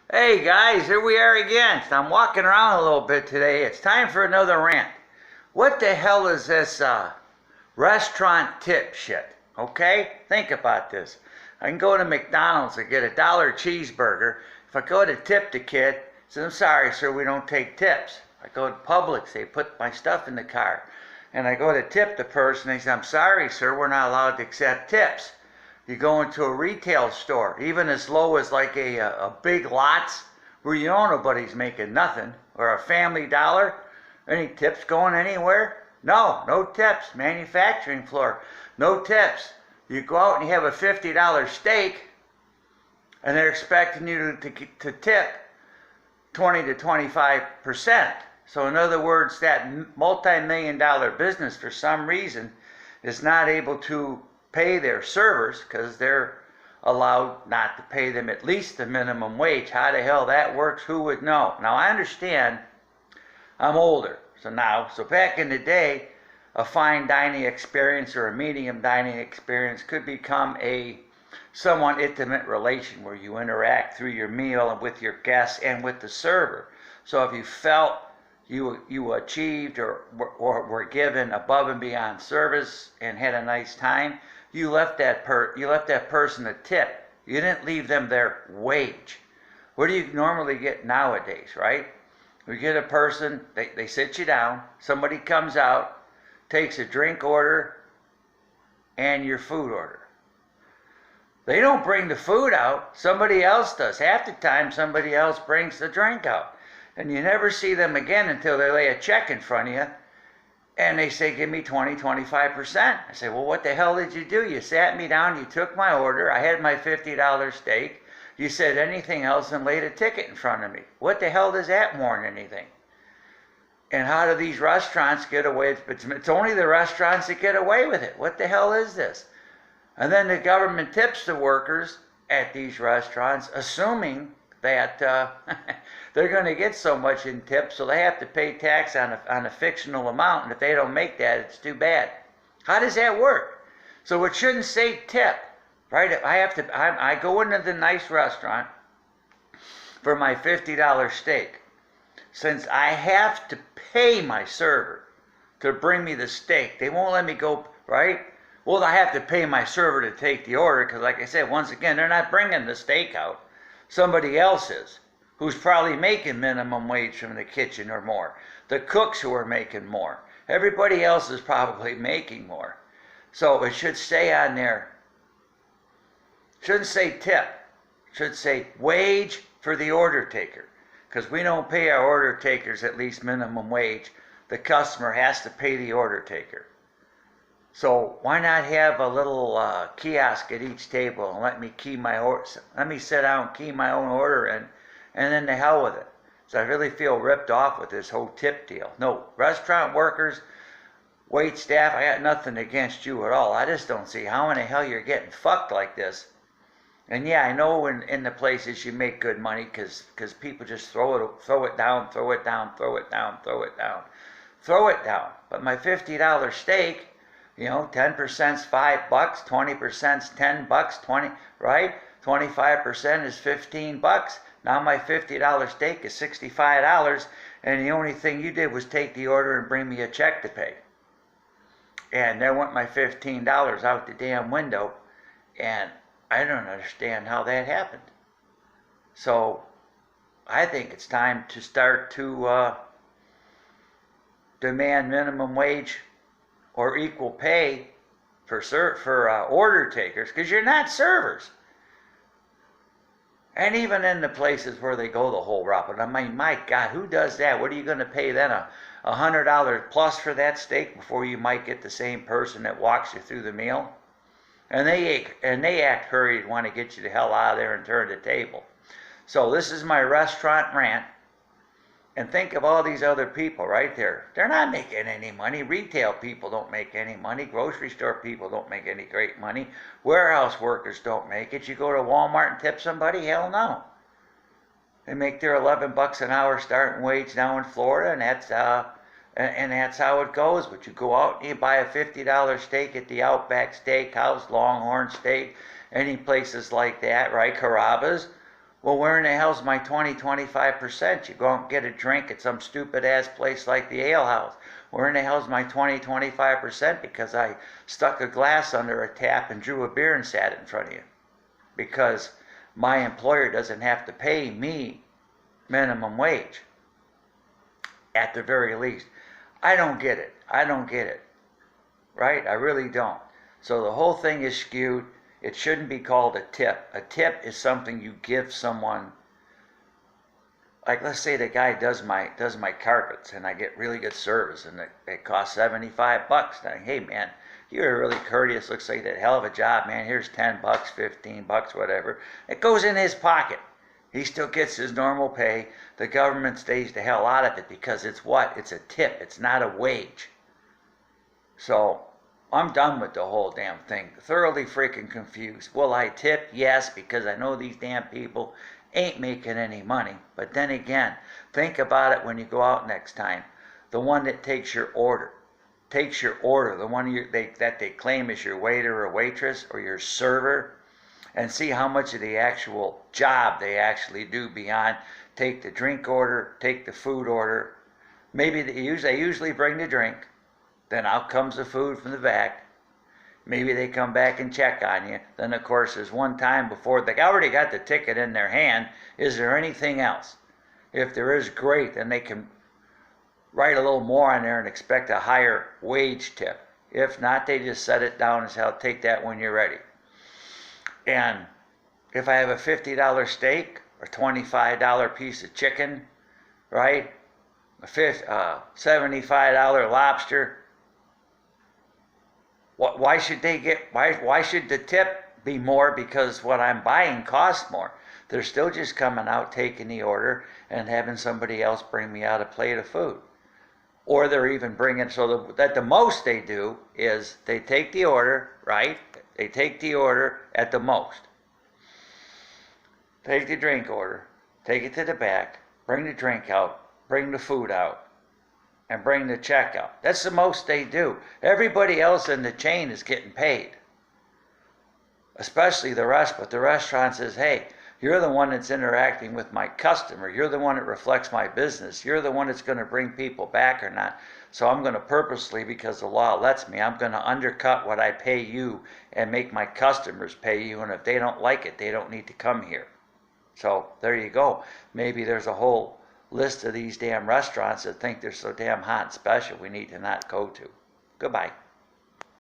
Hey guys, here we are again. I'm walking around a little bit today. It's time for another rant. What the hell is this restaurant tip shit? Okay? Think about this. I can go to McDonald's and get $1 cheeseburger. If I go to tip the kid, I say, I'm sorry, sir, we don't take tips. I go to Publix, they put my stuff in the car. And I go to tip the person, they say, I'm sorry, sir, we're not allowed to accept tips. You go into a retail store, even as low as like a Big Lots, where you know nobody's making nothing, or a Family Dollar. Any tips going anywhere? No, no tips. Manufacturing floor, no tips. You go out and you have a $50 steak, and they're expecting you to tip 20 to 25%. So in other words, that multi-million-dollar business for some reason is not able to pay their servers because they're allowed not to pay them at least the minimum wage. How the hell that works, who would know? Now I understand I'm older, so back in the day, a fine dining experience or a medium dining experience could become a somewhat intimate relation where you interact through your meal and with your guests and with the server. So if you felt you achieved or were given above and beyond service and had a nice time, you left that person a tip. You didn't leave them their wage. What do you normally get nowadays, right? You get a person, they sit you down, somebody comes out, takes a drink order and your food order. They don't bring the food out, somebody else does. Half the time somebody else brings the drink out. And you never see them again until they lay a check in front of you and they say, give me 20, 25%. I say, well, what the hell did you do? You sat me down, you took my order, I had my $50 steak, you said anything else and laid a ticket in front of me. What the hell does that warn anything? And how do these restaurants get away? It's only the restaurants that get away with it. What the hell is this? And then the government tips the workers at these restaurants, assuming that they're going to get so much in tips, so they have to pay tax on a fictional amount, and if they don't make that, it's too bad. How does that work? So it shouldn't say tip, right? I go into the nice restaurant for my $50 steak. Since I have to pay my server to bring me the steak, they won't let me go, right? Well, I have to pay my server to take the order because, like I said, once again, they're not bringing the steak out. Somebody else is, who's probably making minimum wage from the kitchen or more. The cooks who are making more. Everybody else is probably making more. So it should stay on there. Shouldn't say tip. It should say wage for the order taker. Because we don't pay our order takers at least minimum wage. The customer has to pay the order taker. So why not have a little kiosk at each table and let me sit down and key my own order in, and then the hell with it. So I really feel ripped off with this whole tip deal. No, restaurant workers, wait staff, I got nothing against you at all. I just don't see how in the hell you're getting fucked like this. And yeah, I know in the places you make good money because people just throw it down. But my $50 steak, 10%'s $5, 20%'s $10, 20, right? 25% is $15. Now my $50 steak is $65, and the only thing you did was take the order and bring me a check to pay. And there went my $15 out the damn window, and I don't understand how that happened. So I think it's time to start to demand minimum wage or equal pay for order takers, because you're not servers. And even in the places where they go the whole route, but I mean, my God, who does that? What are you going to pay then? $100 plus for that steak before you might get the same person that walks you through the meal? And they act hurried, want to get you the hell out of there and turn the table. So this is my restaurant rant. And think of all these other people right there. They're not making any money. Retail people don't make any money. Grocery store people don't make any great money. Warehouse workers don't make it. You go to Walmart and tip somebody? Hell no. They make their $11 an hour starting wage now in Florida, and that's how it goes. But you go out and you buy a $50 steak at the Outback Steakhouse, Longhorn Steak, any places like that, right? Carrabba's. Well, where in the hell's my 20-25%? You go out and get a drink at some stupid ass place like the Ale House. Where in the hell's my 20-25% because I stuck a glass under a tap and drew a beer and sat it in front of you? Because my employer doesn't have to pay me minimum wage, at the very least. I don't get it. I don't get it. Right? I really don't. So the whole thing is skewed. It shouldn't be called a tip. A tip is something you give someone. Like, let's say the guy does my carpets and I get really good service and it costs $75. Now, hey man, you're really courteous. Looks like that hell of a job, man. Here's $10, $15, whatever. It goes in his pocket. He still gets his normal pay. The government stays the hell out of it because it's what? It's a tip. It's not a wage. So I'm done with the whole damn thing. Thoroughly freaking confused. Will I tip? Yes, because I know these damn people ain't making any money. But then again, think about it when you go out next time. The one that takes your order. The one that they claim is your waiter or waitress or your server. And see how much of the actual job they actually do beyond take the drink order, take the food order. Maybe they usually bring the drink. Then out comes the food from the back. Maybe they come back and check on you. Then, of course, there's one time before they already got the ticket in their hand. Is there anything else? If there is, great. Then they can write a little more on there and expect a higher wage tip. If not, they just set it down and say, I'll take that when you're ready. And if I have a $50 steak or $25 piece of chicken, right? A $75 lobster. Why should they get? Why should the tip be more? Because what I'm buying costs more. They're still just coming out, taking the order, and having somebody else bring me out a plate of food. Or they're even bringing, so that the most they do is they take the order, right? They take the order at the most. Take the drink order, take it to the back, bring the drink out, bring the food out, and bring the check out. That's the most they do. Everybody else in the chain is getting paid. Especially the rest, but the restaurant says, hey, you're the one that's interacting with my customer. You're the one that reflects my business. You're the one that's going to bring people back or not. So I'm going to purposely, because the law lets me, I'm going to undercut what I pay you and make my customers pay you. And if they don't like it, they don't need to come here. So there you go. Maybe there's a whole list of these damn restaurants that think they're so damn hot and special we need to not go to. Goodbye.